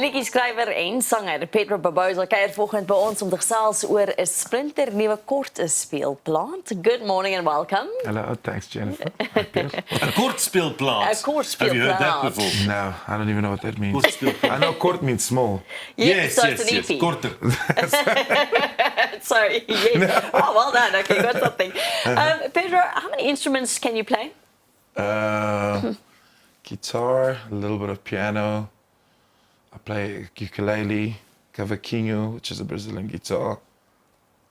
liedjieskrywer en sanger Pedro Barbosa kuier vanoggend by ons om te gesels oor 'n splinternuwe kortspeelplaat. Good morning and welcome. Hello, thanks Jennifer. A kortspeelplaat. A kortspeelplaat. Have you heard that before? No, I don't even know what that means. Kortspeelplaat. I know kort means small. So it's an EP. Korter. Sorry. Yes. Oh, well done. Okay, got something. Pedro, how many instruments can you play? Guitar, a little bit of piano. I play ukulele, cavaquinho, which is a Brazilian guitar,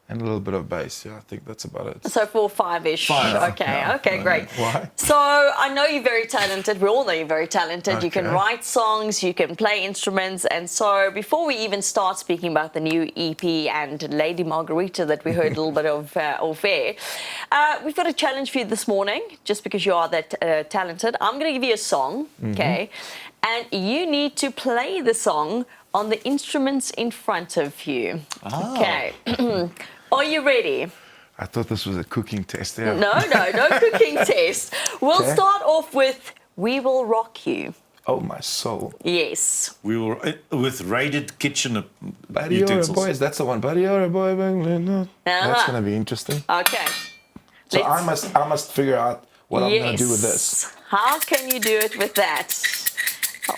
and a little bit of bass. Yeah, I think that's about it. So 4 or 5-ish. Five. Okay, great. Why? So I know you're very talented. We all know you're very talented. You can Okay. write songs, you can play instruments. And so before we even start speaking about the new EP and Lady Margarita that we heard a little bit of off air, we've got a challenge for you this morning, just because you are that talented. I'm going to give you a song, okay? And you need to play the song on the instruments in front of you. Okay. Are you ready? I thought this was a cooking test. Yeah. No cooking test. We'll Okay. start off with We Will Rock You. Oh my soul. Yes. We were with raided kitchen Buddy or a utensils. boy, that's the one. Buddy or a boy. That's gonna be interesting. Okay. So I must figure out what I'm gonna do with this. How can you do it with that?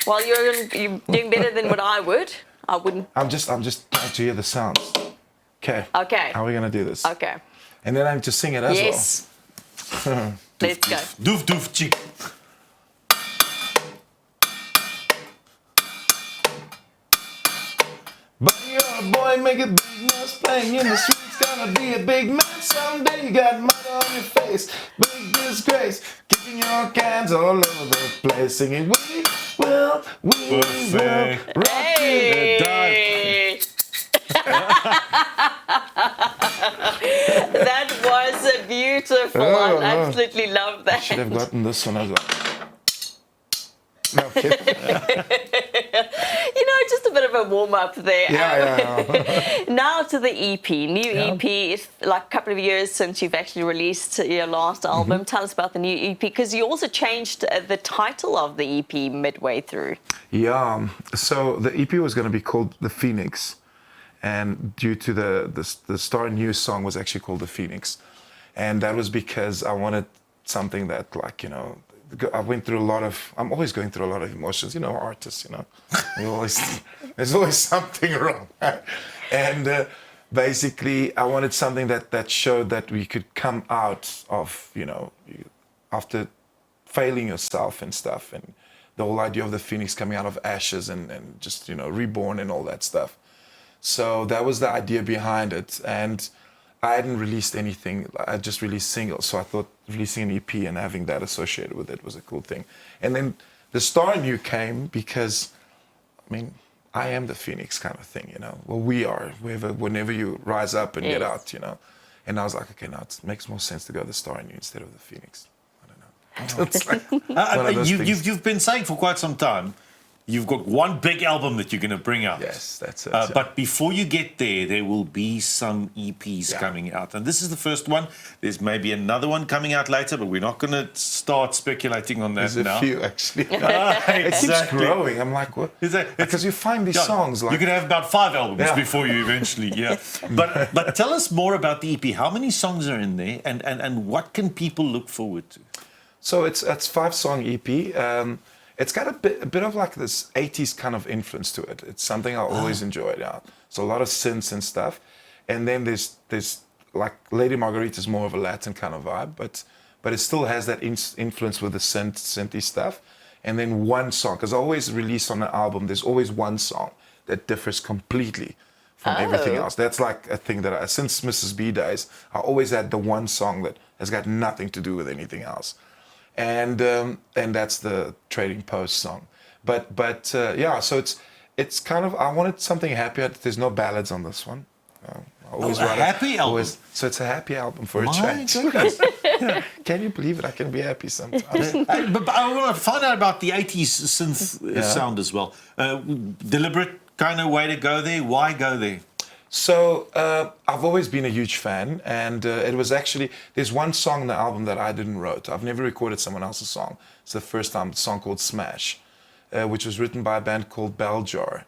Well, you're doing better than what I would. I wouldn't. I'm just trying to hear the sounds. Okay. Okay. How are we gonna do this? Okay. And then I'm just sing it as Yes. Let's go. Doof doof chick. Buddy or a boy, make a big noise playing in the streets. Gonna be a big man someday. You got mud on your face, big disgrace. Kicking your cans all over the place, singing we will Perfect. rock Hey. That was beautiful. Oh, I absolutely love that. Should have gotten this one as well. No kidding. You know, just a bit of a warm up there. Yeah. Now to the EP, new EP. It's like a couple of years since you've actually released your last album. Tell us about the new EP, because you also changed the title of the EP midway through. Yeah. So the EP was going to be called The Phoenix, and due to the Star News song was actually called The Phoenix, and that was because I wanted something that, like, you know, I went through a lot of. I'm always going through a lot of emotions. You know, artists. You know, there's always something wrong. And basically, I wanted something that showed that we could come out of, you know, after failing yourself and stuff, and the whole idea of the phoenix coming out of ashes and just, you know, reborn and all that stuff. So that was the idea behind it, and I hadn't released anything. I just released singles, so I thought releasing an EP and having that associated with it was a cool thing. And then the Star New came because, I mean, I am the phoenix kind of thing, you know. Well, we are. Whenever you rise up and get out, you know. And I was like, okay, now it makes more sense to go the Star New instead of the Phoenix. I don't know. It's like one of those things. You've been saying for quite some time, you've got one big album that you're going to bring out. Yes, that's it. But before you get there will be some EPs coming out. And this is the first one. There's maybe another one coming out later, but we're not going to start speculating on that There's now. a few, actually. It It keeps growing. I'm like, what? Because you find these songs like... You could have about 5 albums Yeah. before you eventually, But tell us more about the EP. How many songs are in there, and what can people look forward to? So it's 5-song EP. It's got a bit of like this 80s kind of influence to it. It's something I always enjoyed. Yeah. So a lot of synths and stuff. And then there's like Lady Margarita is more of a Latin kind of vibe, but it still has that influence with the synthy stuff. And then one song, because I always release on an album, there's always one song that differs completely from everything else. That's like a thing that since Mrs. B days, I always had the one song that has got nothing to do with anything else. And that's the Trading Post song, but yeah. So it's kind of, I wanted something happier. There's no ballads on this one. I always a happy album. So it's a happy album for a My change. goodness. Can you believe it? I can be happy sometimes. But I want to find out about the 80s synth sound as well. Deliberate kind of way to go there. Why go there? So I've always been a huge fan, and it was actually, there's one song on the album that I didn't wrote. I've never recorded someone else's song. It's the first time, a song called Smash, which was written by a band called Bell Jar.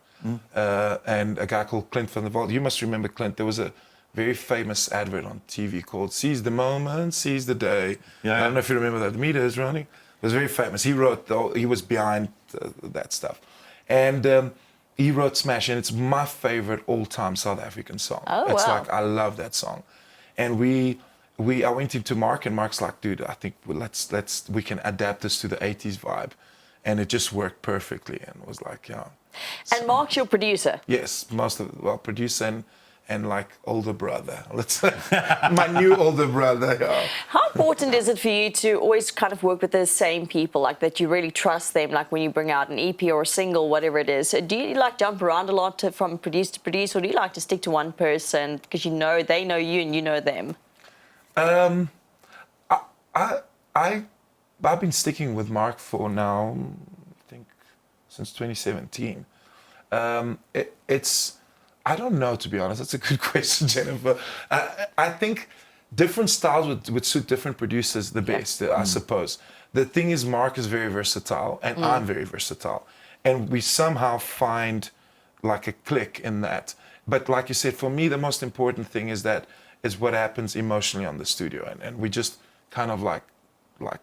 and a guy called Clint van der Walt. You must remember Clint. There was a very famous advert on TV called "Seize the Moment, Seize the Day." Yeah. I don't know if you remember that. The meter is running. It was very famous. He wrote. He was behind that stuff, and he wrote "Smash," and it's my favorite all-time South African song. Oh, It's wow. like I love that song, and I went into Mark, and Mark's like, dude, I think we can adapt this to the 80s vibe. And it just worked perfectly, and was like, yeah. And Mark's your producer. Yes, producer and like older brother. Let's my new older brother. Yeah. How important is it for you to always kind of work with the same people, like that you really trust them, like when you bring out an EP or a single, whatever it is? Do you like jump around a lot from produce to produce, or do you like to stick to one person because you know they know you and you know them? I've been sticking with Mark for now, I think, since 2017. I don't know, to be honest. That's a good question, Jennifer. I think different styles would suit different producers the best, I suppose. The thing is, Mark is very versatile, and I'm very versatile. And we somehow find like a click in that. But like you said, for me, the most important thing is what happens emotionally on the studio. And we just kind of like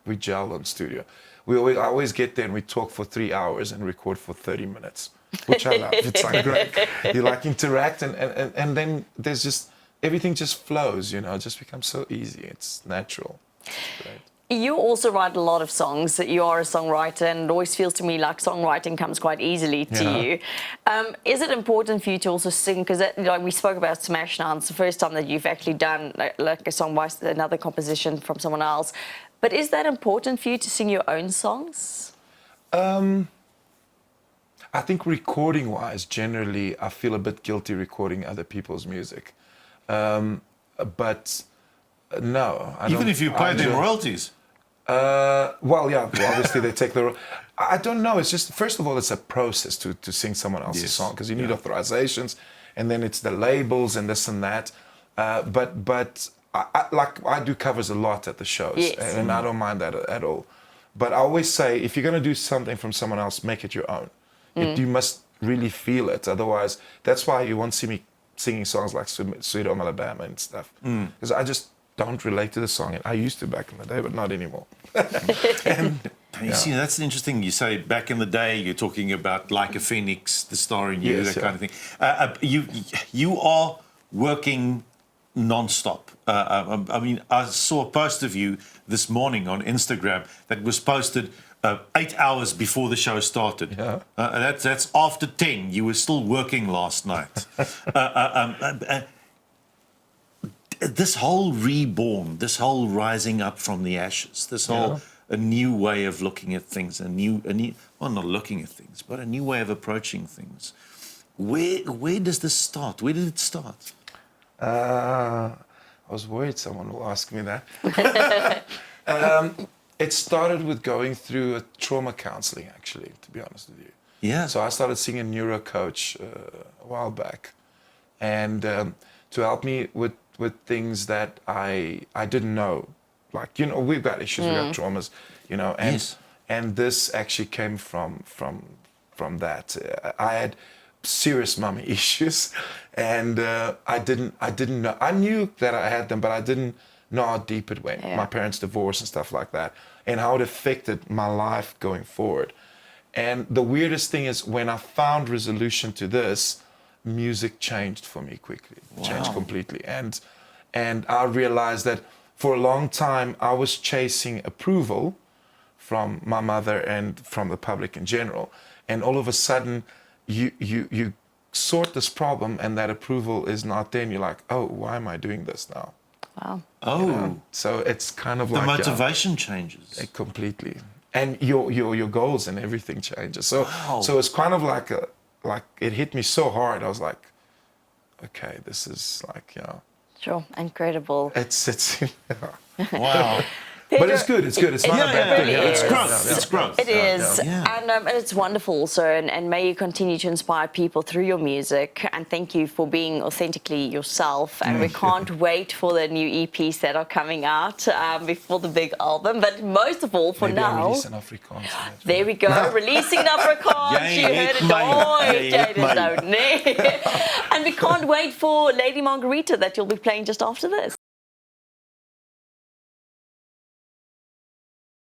we gel on studio. I always get there and we talk for 3 hours and record for 30 minutes, which I love. It's like great. You like interact and then there's just, everything just flows, you know, it just becomes so easy. It's natural. It's great. You also write a lot of songs. You are a songwriter, and it always feels to me like songwriting comes quite easily to you. Is it important for you to also sing? Because like we spoke about Smash now, it's the first time that you've actually done like a song by another composition from someone else. But is that important for you to sing your own songs? I think recording-wise, generally, I feel a bit guilty recording other people's music. But no, I don't. Even if you pay them royalties. Well, yeah, obviously they take the. I don't know. It's just, first of all, it's a process to sing someone else's song, because you need authorizations, and then it's the labels and this and that. But I do covers a lot at the shows, and I don't mind that at all. But I always say, if you're going to do something from someone else, make it your own. You must really feel it. Otherwise, that's why you won't see me singing songs like Sweet Home Alabama and stuff. Because I just don't relate to the song. And I used to back in the day, but not anymore. And, you see, that's interesting. You say back in the day, you're talking about Like a Phoenix, The Star in You, that kind of thing. You are working non-stop. I mean, I saw a post of you this morning on Instagram that was posted 8 hours before the show started. Yeah. That's after 10. You were still working last night. This whole reborn, this whole rising up from the ashes, this whole a new way of looking at things, a new well, not looking at things, but a new way of approaching things. Where does this start? Where did it start? I was worried someone will ask me that. It started with going through a trauma counseling, actually, to be honest with you. Yeah. So I started seeing a neuro coach a while back, and to help me with things that I didn't know. Like, you know, we've got issues, we've got traumas, you know, and this actually came from that. I had serious mommy issues, and I didn't know. I knew that I had them, but I didn't know how deep it went. My parents' divorce and stuff like that, and how it affected my life going forward. And the weirdest thing is, when I found resolution to this, music changed for me quickly. Changed completely. And I realized that for a long time I was chasing approval from my mother and from the public in general. And all of a sudden you sort this problem, and that approval is not there, and you're like, oh, why am I doing this now? Wow. Oh. You know? So it's kind of The like motivation changes. completely. And your goals and everything changes. So so it's kind of like it hit me so hard. I was like, okay, this is like, Sure, incredible. it's Wow. But it's good. It's good. It's not a bad thing. really It's is. growth. It's growth. It is, Yeah. and it's wonderful also, and may you continue to inspire people through your music, and thank you for being authentically yourself, and we can't wait for the new EPs that are coming out before the big album, but most of all, for Maybe I now, release an Afrikaans. there we go, releasing in Afrikaans, Jy you heard het it my. all, Jy het my. and we can't wait for Lady Margarita that you'll be playing just after this.